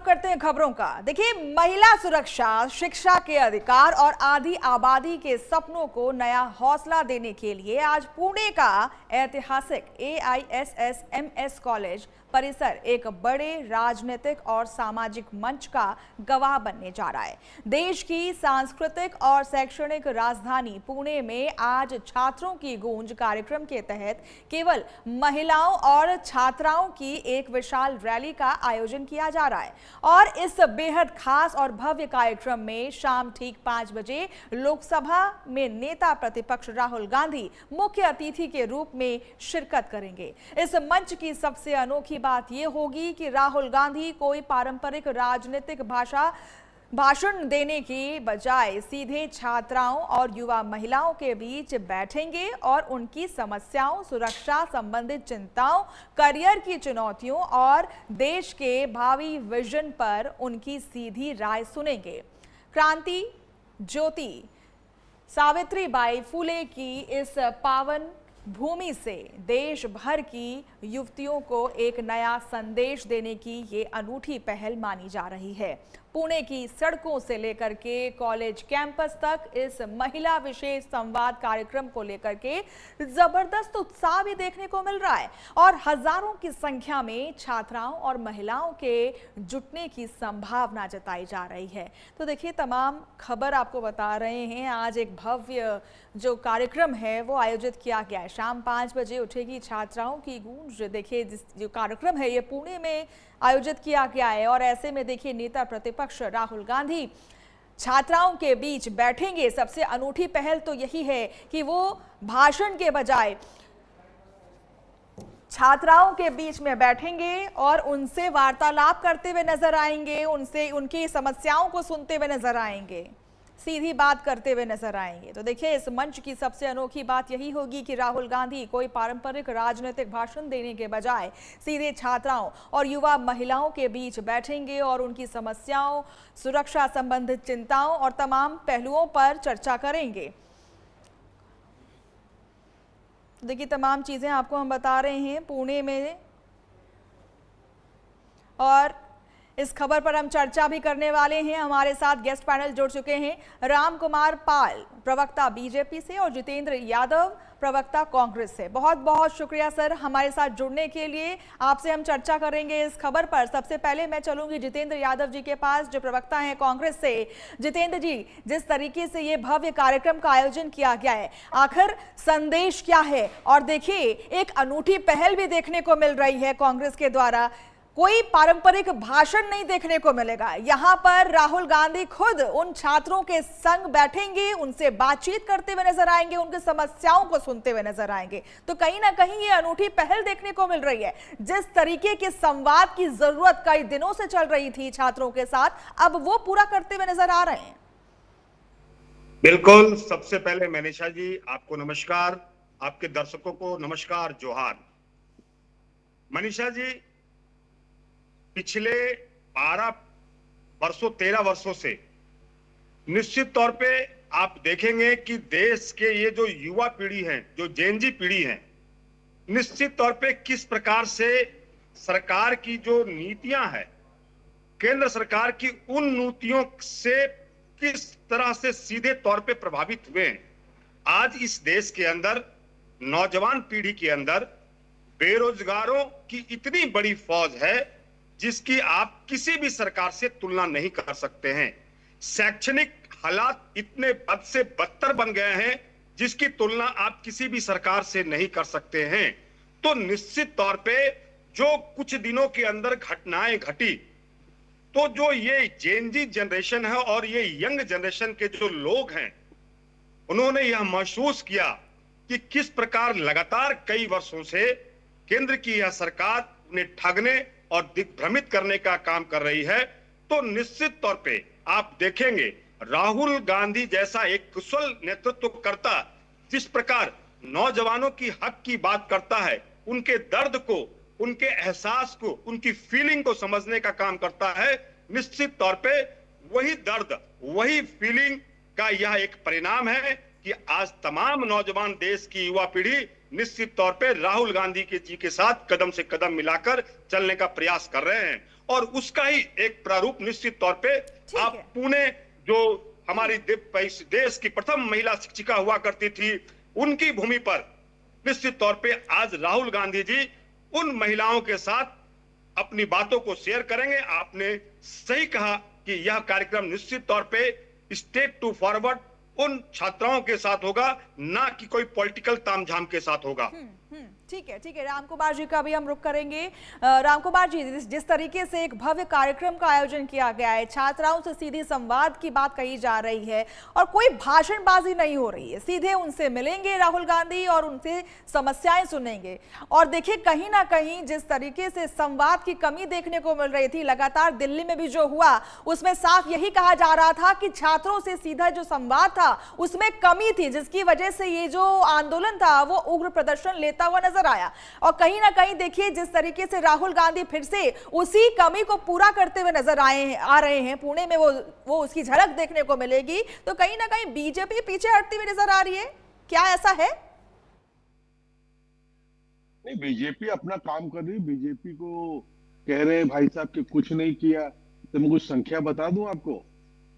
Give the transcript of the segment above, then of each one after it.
करते हैं खबरों का। देखिए, महिला सुरक्षा, शिक्षा के अधिकार और आधी आबादी के सपनों को नया हौसला देने के लिए आज पुणे का ऐतिहासिक AISSMS कॉलेज परिसर एक बड़े राजनीतिक और सामाजिक मंच का गवाह बनने जा रहा है। देश की सांस्कृतिक और शैक्षणिक राजधानी पुणे में आज छात्रों की गूंज कार्यक्रम के तहत केवल महिलाओं और छात्राओं की एक विशाल रैली का आयोजन किया जा रहा है और इस बेहद खास और भव्य कार्यक्रम में शाम ठीक 5 बजे लोकसभा में नेता प्रतिपक्ष राहुल गांधी मुख्य अतिथि के रूप में शिरकत करेंगे। इस मंच की सबसे अनोखी बात यह होगी कि राहुल गांधी कोई पारंपरिक राजनीतिक भाषण देने की बजाय सीधे छात्राओं और युवा महिलाओं के बीच बैठेंगे और उनकी समस्याओं, सुरक्षा संबंधित चिंताओं, करियर की चुनौतियों और देश के भावी विजन पर उनकी सीधी राय सुनेंगे। क्रांति ज्योति सावित्रीबाई फुले की इस पावन भूमि से देश भर की युवतियों को एक नया संदेश देने की ये अनूठी पहल मानी जा रही है। पुणे की सड़कों से लेकर के कॉलेज कैंपस तक इस महिला विशेष संवाद कार्यक्रम को लेकर के जबरदस्त उत्साह भी देखने को मिल रहा है और हजारों की संख्या में छात्राओं और महिलाओं के जुटने की संभावना जताई जा रही है। तो देखिए, तमाम खबर आपको बता रहे हैं। आज एक भव्य जो कार्यक्रम है वो आयोजित किया गया है। शाम 5 बजे उठेगी छात्राओं की गूंज। देखिए, जो कार्यक्रम है ये पुणे में आयोजित किया गया है और ऐसे में देखिए नेता प्रतिपक्ष राहुल गांधी छात्राओं के बीच बैठेंगे। सबसे अनूठी पहल तो यही है कि वो भाषण के बजाय छात्राओं के बीच में बैठेंगे और उनसे वार्तालाप करते हुए नजर आएंगे, उनसे उनकी समस्याओं को सुनते हुए नजर आएंगे, सीधी बात करते हुए नजर आएंगे। तो देखिए, इस मंच की सबसे अनोखी बात यही होगी कि राहुल गांधी कोई पारंपरिक राजनीतिक भाषण देने के बजाय सीधे छात्राओं और युवा महिलाओं के बीच बैठेंगे और उनकी समस्याओं, सुरक्षा संबंधित चिंताओं और तमाम पहलुओं पर चर्चा करेंगे। देखिए, तमाम चीजें आपको हम बता रहे हैं पुणे में और इस खबर पर हम चर्चा भी करने वाले हैं। हमारे साथ गेस्ट पैनल जुड़ चुके हैं राम कुमार पाल, प्रवक्ता बीजेपी से, और जितेंद्र यादव, प्रवक्ता कांग्रेस से। बहुत बहुत शुक्रिया सर हमारे साथ जुड़ने के लिए। आपसे हम चर्चा करेंगे इस खबर पर। सबसे पहले मैं चलूंगी जितेंद्र यादव जी के पास, जो प्रवक्ता हैं कांग्रेस से। जितेंद्र जी, जिस तरीके से ये भव्य कार्यक्रम का आयोजन किया गया है, आखिर संदेश क्या है? और देखिए, एक अनूठी पहल भी देखने को मिल रही है कांग्रेस के द्वारा। कोई पारंपरिक भाषण नहीं देखने को मिलेगा। यहां पर राहुल गांधी खुद उन छात्रों के संग बैठेंगे, उनसे बातचीत करते हुए नजर आएंगे, उनकी समस्याओं को सुनते हुए नजर आएंगे। तो कहीं ना कहीं ये अनूठी पहल देखने को मिल रही है। जिस तरीके के संवाद की जरूरत कई दिनों से चल रही थी छात्रों के साथ, अब वो पूरा करते हुए नजर आ रहे हैं। बिल्कुल। सबसे पहले मनीषा जी, आपको नमस्कार, आपके दर्शकों को नमस्कार, जोहार। मनीषा जी, पिछले 13 वर्षों से निश्चित तौर पे आप देखेंगे कि देश के ये जो युवा पीढ़ी है, जो जेनजी पीढ़ी है, निश्चित तौर पे किस प्रकार से सरकार की जो नीतियां है, केंद्र सरकार की उन नीतियों से किस तरह से सीधे तौर पे प्रभावित हुए हैं। आज इस देश के अंदर, नौजवान पीढ़ी के अंदर बेरोजगारों की इतनी बड़ी फौज है जिसकी आप किसी भी सरकार से तुलना नहीं कर सकते हैं। शैक्षणिक हालात इतने बद से बदतर बन गए हैं जिसकी तुलना आप किसी भी सरकार से नहीं कर सकते हैं। तो निश्चित तौर पे जो कुछ दिनों के अंदर घटनाएं घटी, तो जो ये जेनजी जनरेशन है और ये यंग जनरेशन के जो लोग हैं, उन्होंने यह महसूस किया कि किस प्रकार लगातार कई वर्षों से केंद्र की यह सरकार उन्हें ठगने और दिग्भ्रमित करने का काम कर रही है। तो निश्चित तौर पे आप देखेंगे राहुल गांधी जैसा एक कुशल नेतृत्वकर्ता जिस प्रकार नौजवानों की हक की बात करता है, उनके दर्द को, उनके एहसास को, उनकी फीलिंग को समझने का काम करता है, निश्चित तौर पे वही दर्द, वही फीलिंग का यह एक परिणाम है कि आज तमाम नौजवान देश की युवा पीढ़ी निश्चित तौर पे राहुल गांधी जी के साथ कदम से कदम मिलाकर चलने का प्रयास कर रहे हैं और उसका ही एक प्रारूप निश्चित तौर पे आप पुणे जो हमारी देश की प्रथम महिला शिक्षिका हुआ करती थी उनकी भूमि पर निश्चित तौर पे आज राहुल गांधी जी उन महिलाओं के साथ अपनी बातों को शेयर करेंगे। आपने सही कहा कि यह कार्यक्रम निश्चित तौर पे स्टेट टू फॉरवर्ड उन छात्राओं के साथ होगा, ना कि कोई पॉलिटिकल तामझाम के साथ होगा। ठीक है रामकुमार जी का भी हम रुख करेंगे। रामकुमार जी, जिस तरीके से एक भव्य कार्यक्रम का आयोजन किया गया है, छात्राओं से सीधी संवाद की बात कही जा रही है और कोई भाषणबाजी नहीं हो रही है, सीधे उनसे मिलेंगे राहुल गांधी और उनसे समस्याएं सुनेंगे। और देखिए कहीं ना कहीं जिस तरीके से संवाद की कमी देखने को मिल रही थी, लगातार दिल्ली में भी जो हुआ उसमें साफ यही कहा जा रहा था कि छात्रों से सीधा जो संवाद था उसमें कमी थी, जिसकी वजह से ये जो आंदोलन था वो उग्र प्रदर्शन लेता हुआ नजर आया। और कहीं ना कहीं देखिए जिस तरीके से राहुल गांधी फिर से उसी कमी को पूरा करते हुए नजर आ रहे हैं, पुणे में वो उसकी झलक देखने को मिलेगी। तो कहीं ना कहीं बीजेपी पीछे हटती हुई नजर आ रही है, क्या ऐसा है? नहीं, बीजेपी अपना काम कर रही। बीजेपी को कह रहे हैं भाई साहब कि कुछ नहीं किया, तो मैं कुछ संख्या बता दूं आपको।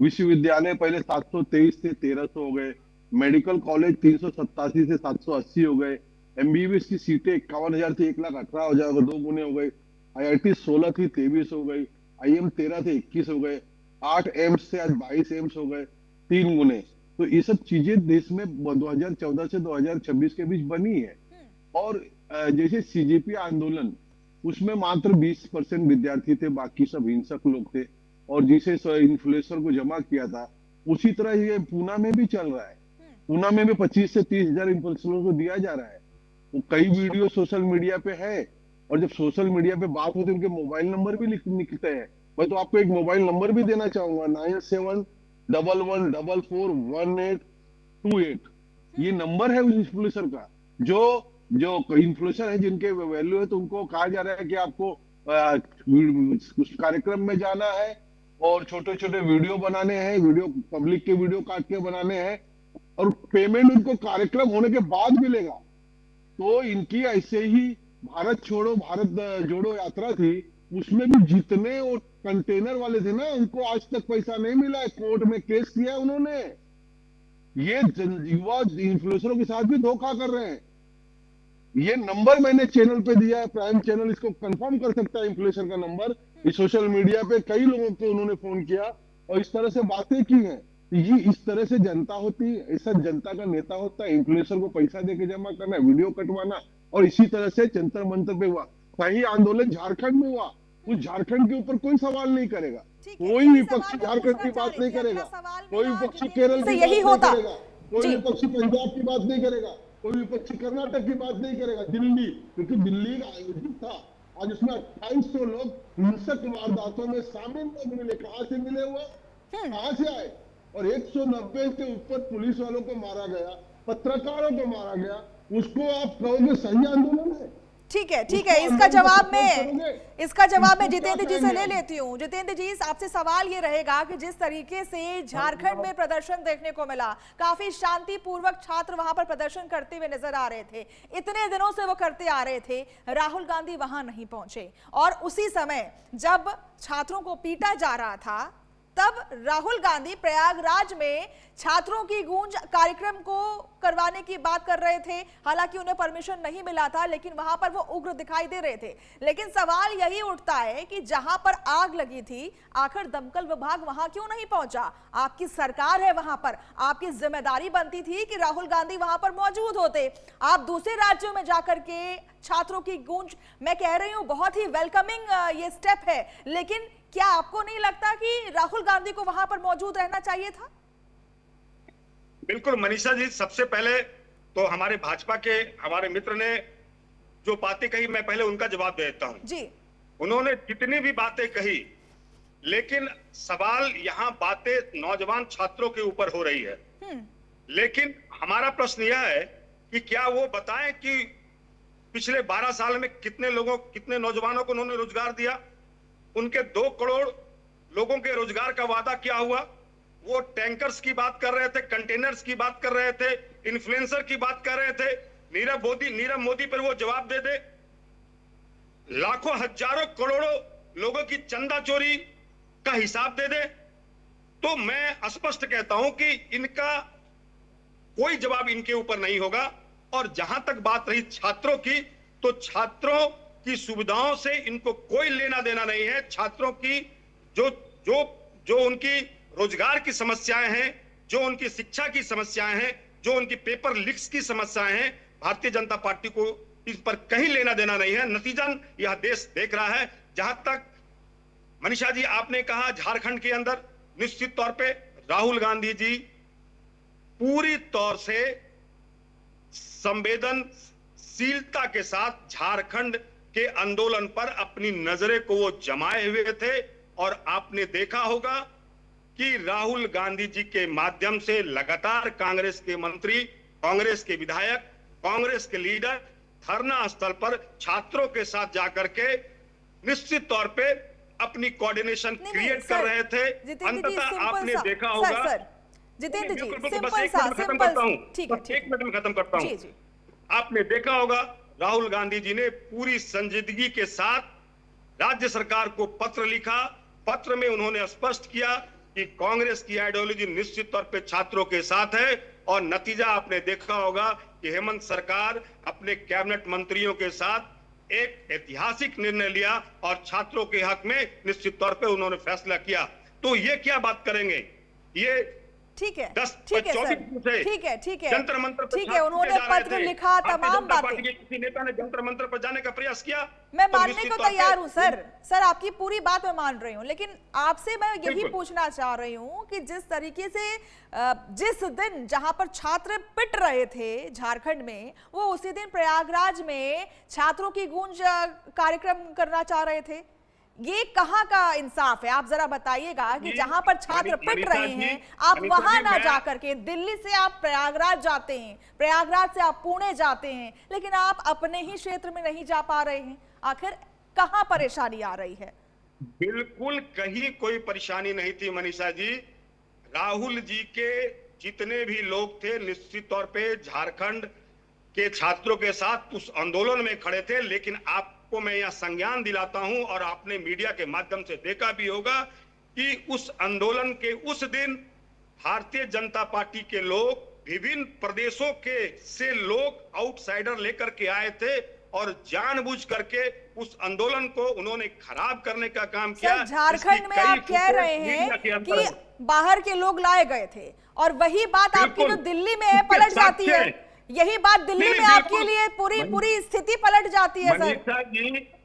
विश्वविद्यालय पहले 723 से 1300 हो गए, मेडिकल कॉलेज 387 से 780 हो गए, एमबीबीएस की सीटें 51,000 से 1,18,000 2 गुने हो गई, आईआईटी 16 थी 23 हो गई, आईएम 13 थे 21 हो गए, 8 एम्स से आज 22 एम्स हो गए, 3 गुने। तो ये सब चीजें देश में 2014 से 2026 के बीच बनी है। और जैसे सीजेपी आंदोलन, उसमें मात्र 20% विद्यार्थी थे, बाकी सब हिंसक लोग थे और जिसे इन्फ्लुएंसर को जमा किया था, उसी तरह ये पूना में भी चल रहा है। पूना में भी 25 से 30,000 इन्फ्लुएंसरों को दिया जा रहा है। वो कई वीडियो सोशल मीडिया पे है और जब सोशल मीडिया पे बात होती है उनके मोबाइल नंबर भी निकलते हैं। मैं तो आपको एक मोबाइल नंबर भी देना चाहूंगा, 9711441828। ये नंबर है उस इन्फ्लुएंसर का। जो इन्फ्लुएंसर है जिनके वैल्यू है, तो उनको कहा जा रहा है कि आपको उस कार्यक्रम में जाना है और छोटे छोटे वीडियो बनाने हैं, वीडियो पब्लिक के वीडियो काट के बनाने हैं और पेमेंट उनको कार्यक्रम होने के बाद मिलेगा। तो इनकी ऐसे ही भारत छोड़ो भारत जोड़ो यात्रा थी, उसमें भी जितने वो कंटेनर वाले थे ना, उनको आज तक पैसा नहीं मिला है। कोर्ट में केस किया उन्होंने। ये युवा इन्फ्लुएंसरों के साथ भी धोखा कर रहे हैं। ये नंबर मैंने चैनल पे दिया है, प्राइम चैनल इसको कंफर्म कर सकता है। इन्फ्लुएंसर का नंबर इस सोशल मीडिया पे कई लोगों को उन्होंने फोन किया और इस तरह से बातें की हैं। ये इस तरह से जनता होती है, ऐसा जनता का नेता होता है। इन्फ्लुएंसर को पैसा देके जमा करना, वीडियो कटवाना, और इसी तरह से जंतर मंतर पे हुआ। सही आंदोलन झारखंड में हुआ, उस झारखंड के ऊपर कोई सवाल नहीं करेगा, कोई विपक्षी झारखंड की बात नहीं करेगा, कोई विपक्षी केरल की बात नहीं करेगा, कोई विपक्षी पंजाब की बात नहीं करेगा, कोई विपक्षी कर्नाटक की बात नहीं करेगा। दिल्ली, क्योंकि दिल्ली का आयोजित था, आज उसमें 2800 लोग हिंसक वारदातों में शामिल लोग मिले। कहां से मिले हुए, कहां से आए? और 190 के ऊपर पुलिस वालों को मारा गया, पत्रकारों को मारा गया, उसको आप कहोगे सही आंदोलन है? ठीक है, इसका जवाब मैं जितेंद्र जी से ले लेती हूँ। जितेंद्र जी, आपसे सवाल ये रहेगा कि जिस तरीके से झारखंड में प्रदर्शन देखने को मिला, काफी शांतिपूर्वक छात्र वहां पर प्रदर्शन करते हुए नजर आ रहे थे, इतने दिनों से वो करते आ रहे थे, राहुल गांधी वहां नहीं पहुंचे और उसी समय जब छात्रों को पीटा जा रहा था तब राहुल गांधी प्रयागराज में छात्रों की गूंज कार्यक्रम को करवाने की बात कर रहे थे। हालांकि उन्हें परमिशन नहीं मिला था, लेकिन वहां पर वो उग्र दिखाई दे रहे थे। लेकिन सवाल यही उठता है कि जहां पर आग लगी थी, आखिर दमकल विभाग वहां क्यों नहीं पहुंचा? आपकी सरकार है वहां पर, आपकी जिम्मेदारी बनती थी कि राहुल गांधी वहां पर मौजूद होते। आप दूसरे राज्यों में जाकर के छात्रों की गूंज, मैं कह रही हूं बहुत ही वेलकमिंग ये स्टेप है, लेकिन क्या आपको नहीं लगता कि राहुल गांधी को वहां पर मौजूद रहना चाहिए था? बिल्कुल मनीषा जी, सबसे पहले तो हमारे भाजपा के हमारे मित्र ने जो बातें कही, मैं पहले उनका जवाब दे देता हूं जी। उन्होंने जितनी भी बातें कही, लेकिन सवाल यहाँ बातें नौजवान छात्रों के ऊपर हो रही है। लेकिन हमारा प्रश्न यह है कि क्या वो बताएं कि पिछले 12 साल में कितने नौजवानों को उन्होंने रोजगार दिया? उनके 2 करोड़ लोगों के रोजगार का वादा क्या हुआ? वो टैंकर्स की बात कर रहे थे, कंटेनर्स की बात कर रहे थे, इन्फ्लुएंसर की बात कर रहे थे, नीरव मोदी पर वो जवाब दे दे, लाखों हजारों करोड़ों लोगों की चंदा चोरी का हिसाब दे दे, तो मैं स्पष्ट कहता हूं कि इनका कोई जवाब इनके ऊपर नहीं होगा। और जहां तक बात रही छात्रों की, तो छात्रों की सुविधाओं से इनको कोई लेना देना नहीं है। छात्रों की जो जो जो उनकी रोजगार की समस्याएं हैं, जो उनकी शिक्षा की समस्याएं हैं, जो उनकी पेपर लीक्स की समस्याएं हैं, भारतीय जनता पार्टी को इस पर कहीं लेना देना नहीं है। नतीजन यह देश देख रहा है। जहां तक मनीषा जी आपने कहा झारखंड के अंदर निश्चित तौर पे राहुल गांधी जी पूरी तौर से संवेदनशीलता के साथ झारखंड के आंदोलन पर अपनी नजरें को वो जमाए हुए थे। और आपने देखा होगा कि राहुल गांधी जी के माध्यम से लगातार कांग्रेस के मंत्री, कांग्रेस के विधायक, कांग्रेस के लीडर धरना स्थल पर छात्रों के साथ जाकर के निश्चित तौर पे अपनी कोऑर्डिनेशन क्रिएट कर रहे थे। अंततः आपने देखा होगा, जितेंद्र जी, बस सिंपल एक मिनट में खत्म करता हूं, ठीक है, बस एक मिनट में खत्म करता हूं। जी जी। आपने देखा होगा राहुल गांधी जी ने पूरी संजीदगी के साथ राज्य सरकार को पत्र लिखा। पत्र में उन्होंने स्पष्ट किया कि कांग्रेस की आइडियोलॉजी निश्चित तौर पे छात्रों के साथ है। और नतीजा आपने देखा होगा कि हेमंत सरकार अपने कैबिनेट मंत्रियों के साथ एक ऐतिहासिक निर्णय लिया और छात्रों के हक में निश्चित तौर पे उन्होंने फैसला किया। तो ये क्या बात करेंगे, ये ठीक है, 10 ठीक है सर, ठीक है, ठीक है, जंतर मंतर पर ठीक है, उन्होंने पत्र लिखा, तमाम बातें। किसी नेता ने जंतर मंतर पर जाने का प्रयास किया, मैं मानने को तैयार हूं सर, आपकी पूरी बात मैं मान रही हूं, लेकिन आपसे मैं यही पूछना चाह रही हूं कि जिस तरीके से जिस दिन जहां पर छात्र पिट रहे थे झारखंड में, वो उसी दिन प्रयागराज में छात्रों की गूंज कार्यक्रम करना चाह रहे थे। ये कहां का इंसाफ है, आप जरा बताइएगा कि जहां पर छात्र पिट रहे हैं आप वहां ना जाकर के, दिल्ली से आप प्रयागराज जाते हैं, प्रयागराज से आप पुणे जाते हैं, लेकिन आप अपने ही क्षेत्र में नहीं जा पा रहे हैं। आखिर कहां परेशानी आ रही है? बिल्कुल कहीं कोई परेशानी नहीं थी मनीषा जी। राहुल जी के जितने भी लोग थे निश्चित तौर पे झारखंड के छात्रों के साथ उस आंदोलन में खड़े थे। लेकिन आपको मैं यह संज्ञान दिलाता हूं, और आपने मीडिया के माध्यम से देखा भी होगा कि उस आंदोलन के उस दिन भारतीय जनता पार्टी के लोग विभिन्न प्रदेशों के से लोग आउटसाइडर लेकर के आए थे और जानबूझ करके उस आंदोलन को उन्होंने खराब करने का काम किया। झारखंड में आप कह रहे हैं कि बाहर के लोग लाए गए थे, और वही बात आपकी जो दिल्ली में है पलट जाती है। यही बात दिल्ली में आपके लिए पूरी स्थिति पलट जाती है सर।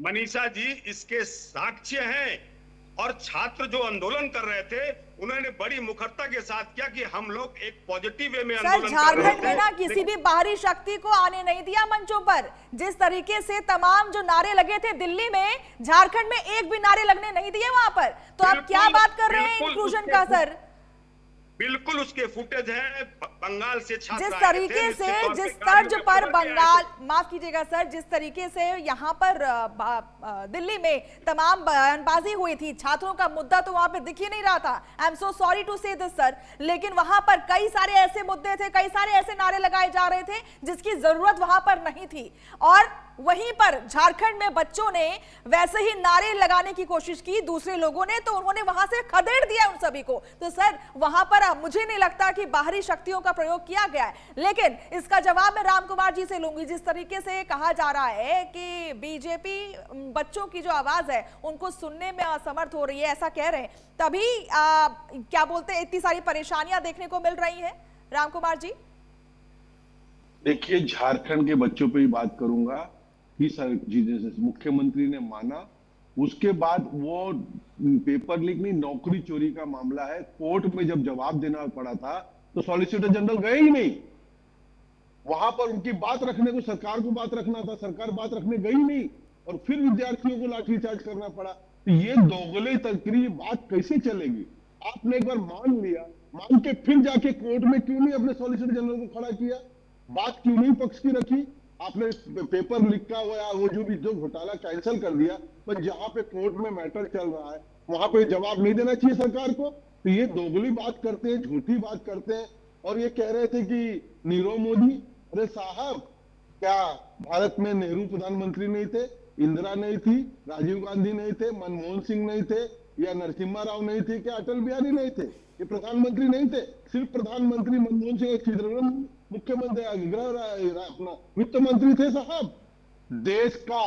मनीषा जी इसके साक्ष्य हैं। और छात्र जो आंदोलन कर रहे थे उन्होंने बड़ी मुखरता के साथ किया कि हम लोग एक पॉजिटिव वे में आंदोलन कर रहे थे। झारखंड में ना किसी भी बाहरी शक्ति को आने नहीं दिया मंचों पर। जिस तरीके से तमाम जो नारे लगे थे दिल्ली में, झारखंड में एक भी नारे लगने नहीं दिए वहां पर। तो आप क्या बात कर रहे हैं इंक्लूजन का सर? बिल्कुल उसके फुटेज है। बंगाल से छात्र जिस तरीके से, जिस तर्ज पर बंगाल, माफ कीजिएगा सर, जिस तरीके से यहाँ पर दिल्ली में तमाम बयानबाजी हुई थी, छात्रों का मुद्दा तो वहां पे दिख ही नहीं रहा था। I am so sorry to say this sir, लेकिन वहां पर कई सारे ऐसे मुद्दे थे, कई सारे ऐसे नारे लगाए जा रहे थे जिसकी जरूरत वहां पर नहीं थी। और वहीं पर झारखंड में बच्चों ने वैसे ही नारे लगाने की कोशिश की, दूसरे लोगों ने, तो उन्होंने वहां से खदेड़ दिया उन सभी को। तो सर वहां पर मुझे नहीं लगता कि बाहरी शक्तियों का प्रयोग किया गया है। लेकिन इसका जवाब मैं राम कुमार जी से लूंगी। जिस तरीके से कहा जा रहा है कि बीजेपी बच्चों की जो आवाज है उनको सुनने में असमर्थ हो रही है, ऐसा कह रहे हैं, तभी क्या बोलते हैं इतनी सारी परेशानियां देखने को मिल रही है। राम कुमार जी देखिए, झारखंड के बच्चों पे ही बात करूंगा कि मुख्यमंत्री ने माना, उसके बाद वो पेपर लीक नहीं, नौकरी चोरी का मामला है। कोर्ट में जब जवाब देना पड़ा था तो सॉलिसिटर जनरल गए ही नहीं वहां पर। उनकी बात रखने को, सरकार को बात रखना था, सरकार बात रखने गई नहीं, और फिर विद्यार्थियों को लाठीचार्ज करना पड़ा। तो ये दोगले तकरी बात कैसे चलेगी? आपने एक बार मान लिया, मान के फिर जाके कोर्ट में क्यों नहीं अपने सॉलिसिटर जनरल को खड़ा किया? बात क्यों नहीं पक्ष की रखी? आपने पेपर लीक का वो जो घोटाला कैंसिल कर दिया, पर जहां पे कोर्ट में मैटर चल रहा है वहां पे जवाब नहीं देना चाहिए सरकार को। तो ये दोगली बात करते हैं, झूठी बात करते हैं। और ये कह रहे थे कि नीरव मोदी, अरे साहब क्या भारत में नेहरू प्रधानमंत्री नहीं थे, इंदिरा नहीं थी, राजीव गांधी नहीं थे, मनमोहन सिंह नहीं थे, या नरसिम्हा राव नहीं थे, क्या अटल बिहारी नहीं थे? ये प्रधानमंत्री नहीं थे। सिर्फ प्रधानमंत्री मनमोहन सिंह चिदंबरम मुख्यमंत्री अपना वित्त मंत्री थे साहब। देश का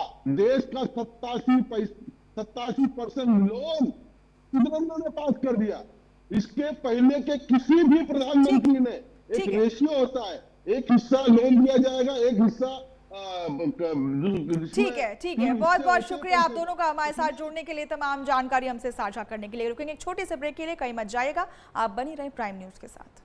87% लोन चिदंबरम ने पास कर दिया। इसके पहले के किसी भी प्रधानमंत्री ने, एक रेशियो होता है, एक हिस्सा लोन दिया जाएगा, एक हिस्सा ठीक है, बहुत बहुत शुक्रिया आप दोनों का हमारे साथ जुड़ने के लिए, तमाम जानकारी हमसे साझा करने के लिए। रुकेंगे एक छोटे से ब्रेक के लिए, कहीं मत जाइएगा, आप बनी रहें प्राइम न्यूज के साथ।